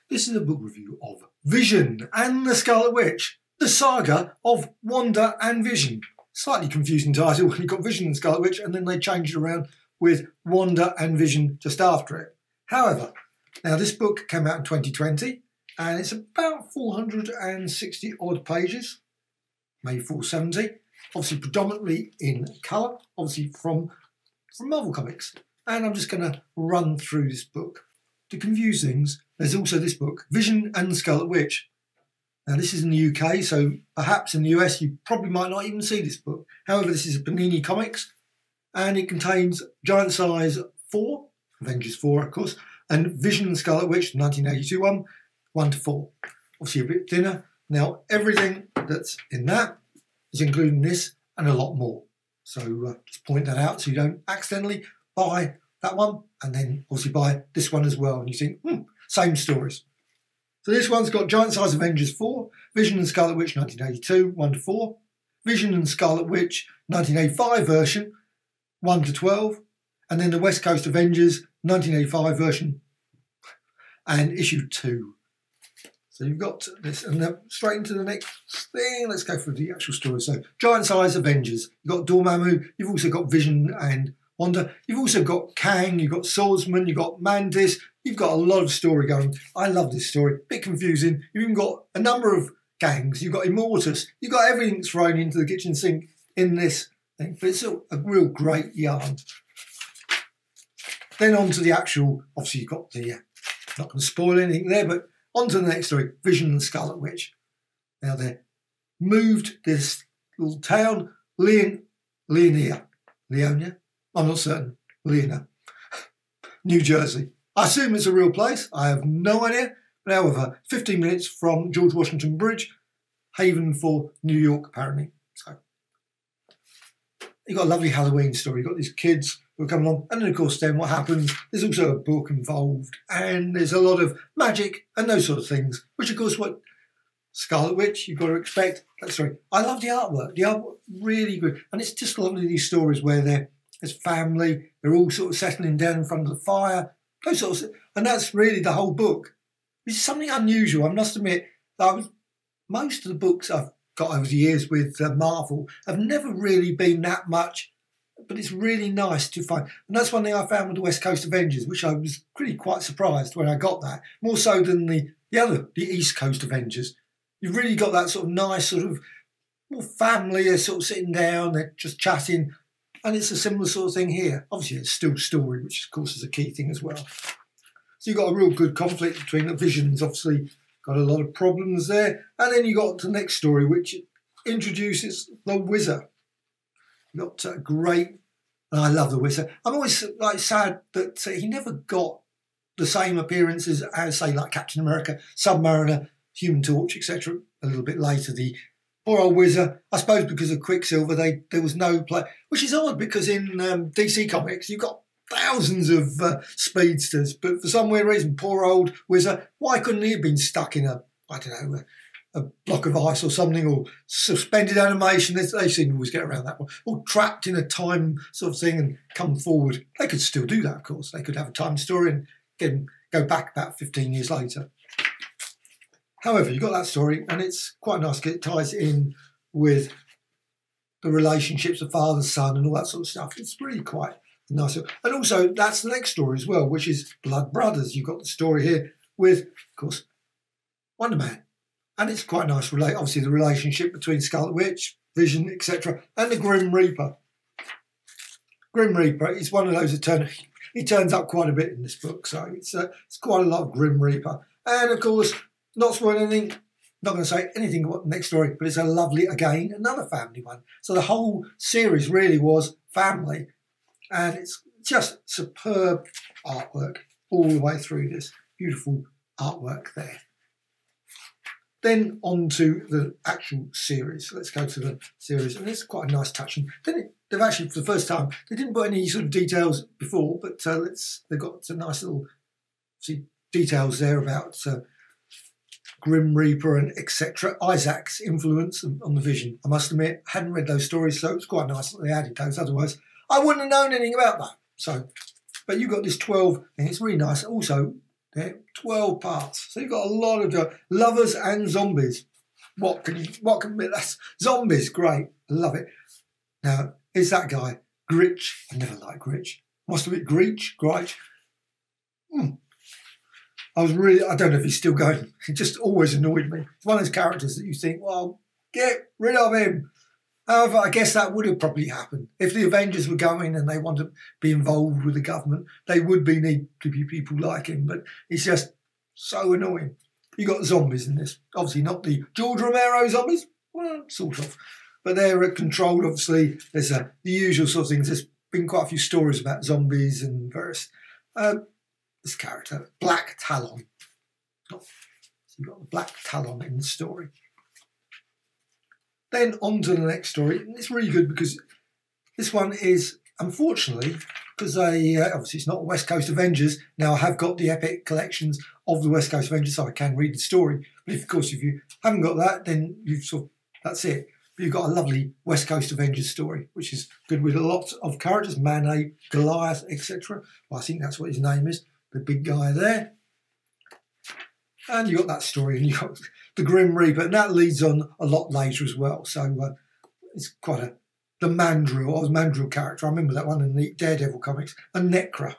This is a book review of Vision and the Scarlet Witch, the Saga of Wanda and Vision. Slightly confusing title when you've got Vision and Scarlet Witch and then they changed it around with Wanda and Vision just after it. However, now this book came out in 2020 and it's about 460 odd pages, maybe 470, obviously predominantly in colour, obviously from Marvel Comics. And I'm just going to run through this book. To confuse things, there's also this book, Vision and the Scarlet Witch. Now this is in the UK, so perhaps in the US you probably might not even see this book. However, this is a Panini Comics, and it contains giant size 4, Avengers 4 of course, and Vision and Scarlet Witch, 1982 one, 1 to 4. Obviously a bit thinner. Now everything that's in that is including this and a lot more. So just point that out so you don't accidentally buy that one and then obviously buy this one as well. And you think, same stories. So this one's got giant size Avengers 4, Vision and Scarlet Witch 1982, 1 to 4, Vision and Scarlet Witch 1985 version, 1 to 12, and then the West Coast Avengers 1985 version and issue 2. So you've got this, and then straight into the next thing. Let's go through the actual story. So giant size Avengers. You've got Dormammu, you've also got Vision and Wanda. You've also got Kang, you've got Swordsman, you've got Mantis. You've got a lot of story going. I love this story. Bit confusing. You've even got a number of gangs. You've got Immortus. You've got everything thrown into the kitchen sink in this thing. But it's a real great yarn. Then on to the actual, obviously you've got the, not going to spoil anything there, but on to the next story, Vision and Scarlet Witch. Now they moved this little town, Leonia? I'm not certain. Leona, New Jersey. I assume it's a real place. I have no idea. But however, 15 minutes from George Washington Bridge, haven for New York, apparently. So you've got a lovely Halloween story. You've got these kids who are coming along. And then, of course, then what happens? There's also a book involved. And there's a lot of magic and those sort of things. Which, of course, what Scarlet Witch, you've got to expect. Sorry, I love the artwork. The artwork, really good. And it's just lovely, these stories where there's family. They're all sort of settling down in front of the fire. Those sorts of, and that's really the whole book. It's something unusual, I must admit. Most of the books I've got over the years with Marvel have never really been that much, but it's really nice to find. And that's one thing I found with the West Coast Avengers, which I was really quite surprised when I got that, more so than the East Coast Avengers. You've really got that sort of nice sort of more family, they're sort of sitting down, they're just chatting. And it's a similar sort of thing here. Obviously, it's still story, which of course is a key thing as well. So you've got a real good conflict between the Visions, obviously got a lot of problems there. And then you got the next story, which introduces the Wizard. You've got great, and I love the Wizard. I'm always sad that he never got the same appearances as, say, like Captain America, Submariner, Human Torch, etc. A little bit later, the poor old Wizard, I suppose because of Quicksilver, there was no play, which is odd because in DC Comics you've got thousands of speedsters, but for some weird reason, poor old Wizard, why couldn't he have been stuck in a block of ice or something, or suspended animation? They seem to always get around that one, or trapped in a time sort of thing and come forward. They could still do that, of course. They could have a time story and go back about 15 years later. However, you've got that story, and it's quite nice because it ties in with the relationships of father, son, and all that sort of stuff. It's really quite nice. And also, that's the next story as well, which is Blood Brothers. You've got the story here with, of course, Wonder Man. And it's quite nice, obviously, the relationship between Scarlet Witch, Vision, etc., and the Grim Reaper. Grim Reaper is one of those that he turns up quite a bit in this book, so it's quite a lot of Grim Reaper. And, of course, not spoiling anything, not going to say anything about the next story, but it's a lovely, again, another family one. So the whole series really was family. And it's just superb artwork all the way through this. Beautiful artwork there. Then on to the actual series. Let's go to the series. And it's quite a nice touch. And then they've actually, for the first time, they didn't put any sort of details before, but they've got some nice little details there about Grim Reaper and etc. Isaac's influence on the Vision. I must admit, I hadn't read those stories, so it's quite nice that they added those. Otherwise, I wouldn't have known anything about that. So, but you've got this 12, and it's really nice. Also, Yeah, 12 parts. So you've got a lot of lovers and zombies. What can be that? Zombies, great. I love it. Now, is that guy Gritch? I never liked Gritch. Must have been Gritch. I don't know if he's still going. He just always annoyed me. It's one of those characters that you think, well, get rid of him. However, I guess that would have probably happened. If the Avengers were going and they want to be involved with the government, they would need to be people like him. But it's just so annoying. You got zombies in this. Obviously not the George Romero zombies. Well, sort of. But they're controlled, obviously. There's the usual sort of things. There's been quite a few stories about zombies and various... this character, Black Talon. So you've got the Black Talon in the story. Then on to the next story, and it's really good because this one is, unfortunately, because they obviously it's not West Coast Avengers. Now I have got the epic collections of the West Coast Avengers, so I can read the story. But of course, if you haven't got that, then that's it. But you've got a lovely West Coast Avengers story, which is good with a lot of characters, Manet, Goliath, etc. Well, I think that's what his name is, the big guy there. And you got that story, and you got the Grim Reaper, and that leads on a lot later as well. So it's quite the Mandrill character. I remember that one in the Daredevil comics, and Necra.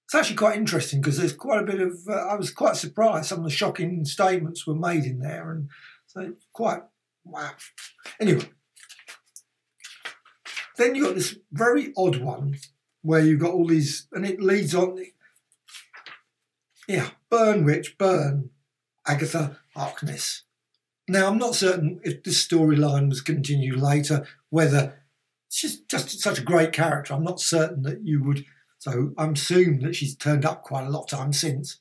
It's actually quite interesting because there's quite a bit of. I was quite surprised some of the shocking statements were made in there, and so quite wow. Anyway, then you got this very odd one where you've got all these, and it leads on. Yeah, Burn Witch, Burn, Agatha Harkness. Now, I'm not certain if this storyline was continued later, whether she's just such a great character. I'm not certain that you would, so I'm assuming that she's turned up quite a lot of times since.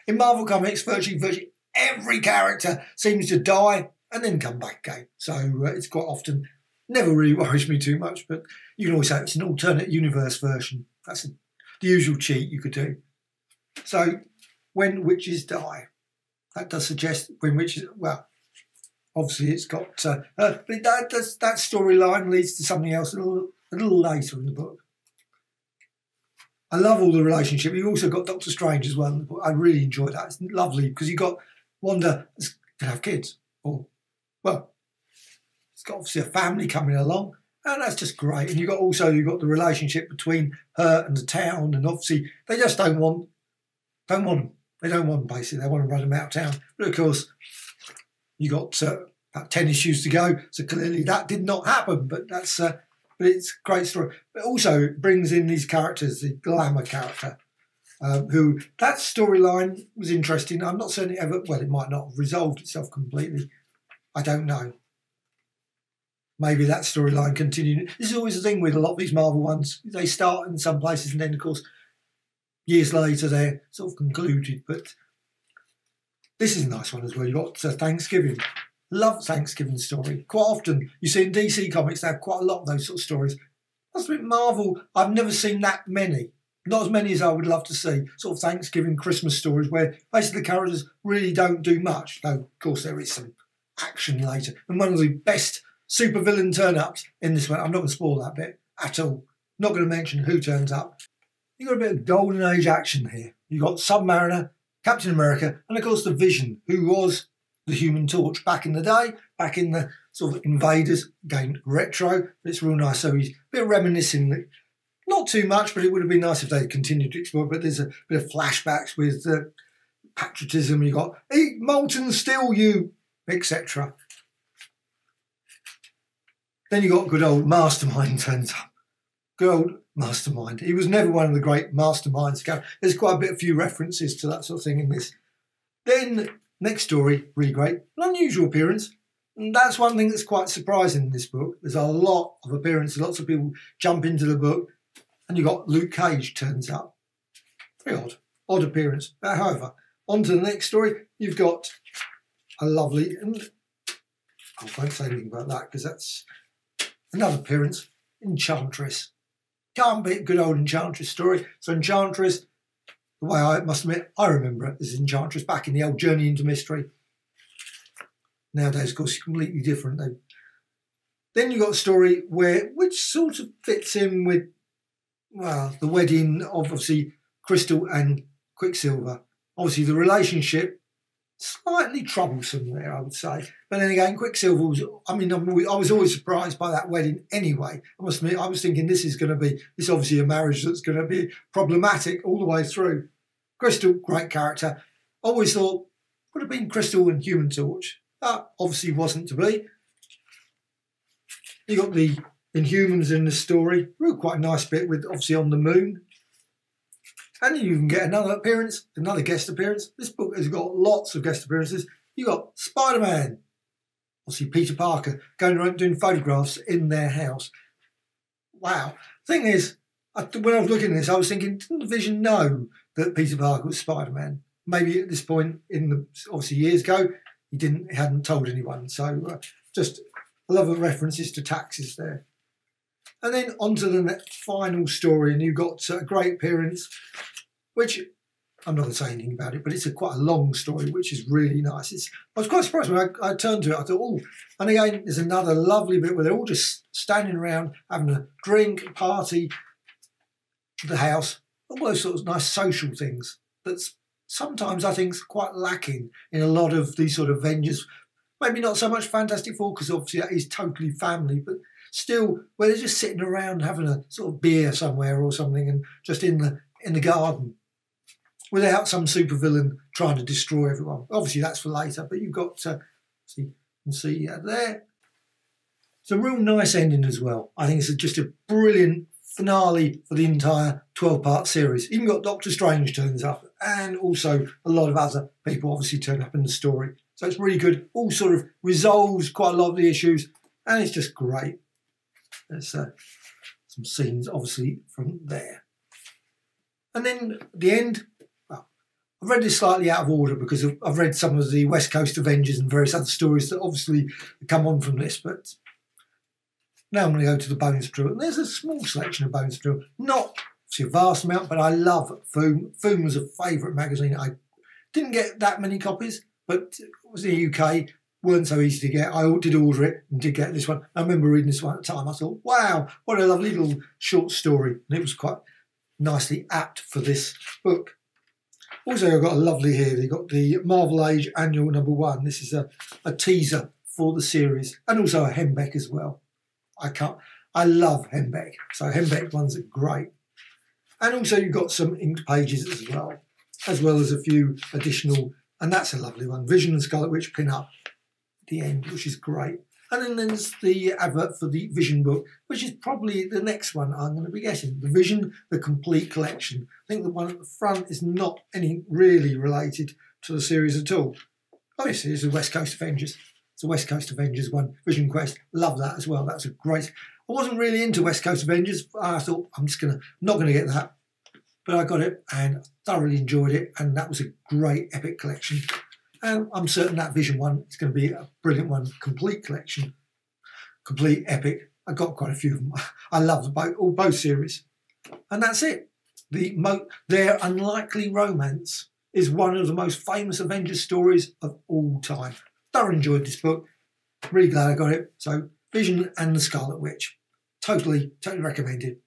In Marvel Comics, virtually every character seems to die and then come back again. So it's quite often, never really worries me too much, but you can always say it's an alternate universe version. That's the usual cheat you could do. So, when witches die, that does suggest when witches. Well, obviously it's got that storyline leads to something else a little later in the book. I love all the relationship. You've also got Doctor Strange as well in the book. I really enjoy that. It's lovely because you've got Wanda can have kids, or well, it's got obviously a family coming along, and that's just great. And you've got the relationship between her and the town, and obviously they just don't want them. They don't want them, basically. They want to run them out of town. But of course, you got about 10 issues to go, so clearly that did not happen. But but it's a great story. But also it brings in these characters, the glamour character, who that storyline was interesting. I'm not certain it might not have resolved itself completely. I don't know. Maybe that storyline continued. This is always the thing with a lot of these Marvel ones. They start in some places and then, of course, years later, they're sort of concluded, but this is a nice one as well. You've got Thanksgiving. Love Thanksgiving story. Quite often, you see in DC Comics, they have quite a lot of those sort of stories. Must admit, Marvel, I've never seen that many. Not as many as I would love to see. Sort of Thanksgiving, Christmas stories where basically the characters really don't do much. Though, of course, there is some action later. And one of the best supervillain turn-ups in this one, I'm not going to spoil that bit at all. Not going to mention who turns up. You've got a bit of golden age action here. You've got Submariner, Captain America, and of course the Vision, who was the Human Torch back in the day, back in the sort of Invaders, again, retro. It's real nice. So he's a bit reminiscing, not too much, but it would have been nice if they continued to explore. But there's a bit of flashbacks with patriotism. You've got, eat molten steel, you, etc. Then you've got good old Mastermind turns up. Good old Mastermind. He was never one of the great masterminds. There's quite a few references to that sort of thing in this. Then, next story, really great. An unusual appearance. And that's one thing that's quite surprising in this book. There's a lot of appearances. Lots of people jump into the book. And you've got Luke Cage turns up. Very odd. Odd appearance. But however, on to the next story. You've got a lovely... I won't say anything about that because that's another appearance. Enchantress. Can't beat good old Enchantress story. So Enchantress, the way I must admit, I remember it as Enchantress back in the old Journey into Mystery. Nowadays, of course, it's completely different. Then you've got a story which sort of fits in with, well, the wedding of, obviously, Crystal and Quicksilver. Obviously, the relationship slightly troublesome there, I would say. But then again, Quicksilver was, I was always surprised by that wedding anyway. I must admit, I was thinking this is obviously a marriage that's going to be problematic all the way through. Crystal, great character. Always thought, would have been Crystal and Human Torch. That obviously wasn't to be. You got the Inhumans in the story. Real quite a nice bit with obviously on the moon. And you can get another appearance, another guest appearance. This book has got lots of guest appearances. You got Spider-Man. Obviously Peter Parker going around doing photographs in their house. Wow. Thing is, when I was looking at this, I was thinking, didn't Vision know that Peter Parker was Spider-Man? Maybe at this point obviously years ago, he hadn't told anyone. So just a lot of references to taxes there. And then on to the final story, and you've got a great appearance, which I'm not going to say anything about it, but it's quite a long story, which is really nice. I was quite surprised when I turned to it. I thought, oh, and again, there's another lovely bit where they're all just standing around having a drink, a party, the house, all those sorts of nice social things that's sometimes I think is quite lacking in a lot of these sort of Avengers. Maybe not so much Fantastic Four, because obviously that is totally family, but still, where they're just sitting around having a sort of beer somewhere or something, and just in the garden, without some supervillain trying to destroy everyone. Obviously, that's for later. But you've got you can see there. It's a real nice ending as well. I think it's just a brilliant finale for the entire 12-part series. Even got Doctor Strange turns up, and also a lot of other people obviously turn up in the story. So it's really good. All sort of resolves quite a lot of the issues, and it's just great. There's some scenes, obviously, from there. And then at the end, well, I've read this slightly out of order because I've read some of the West Coast Avengers and various other stories that obviously come on from this. But now I'm going to go to the bonus material. And there's a small selection of bonus material. Not a vast amount, but I love Foom. Foom was a favourite magazine. I didn't get that many copies, but it was in the UK. Weren't so easy to get. I did order it and did get this one. I remember reading this one at the time. I thought, wow, what a lovely little short story. And it was quite nicely apt for this book. Also, I've got a lovely here. They've got the Marvel Age Annual #1. This is a teaser for the series, and also a Hembeck as well. I love Hembeck. So Hembeck ones are great. And also you've got some inked pages as well as a few additional, and that's a lovely one. Vision and Scarlet Witch pin up the end, which is great. And then there's the advert for the Vision book, which is probably the next one I'm going to be getting. The Vision, the complete collection. I think the one at the front is not any really related to the series at all. Obviously, it's the West Coast Avengers. It's a West Coast Avengers one. Vision Quest, love that as well. That's a great. I wasn't really into West Coast Avengers. I thought not going to get that, but I got it and thoroughly enjoyed it. And that was a great epic collection. And I'm certain that Vision one is going to be a brilliant one. Complete collection. Complete epic. I got quite a few of them. I love both series. And that's it. Their Unlikely Romance is one of the most famous Avengers stories of all time. Thoroughly enjoyed this book. Really glad I got it. So Vision and the Scarlet Witch. Totally recommended.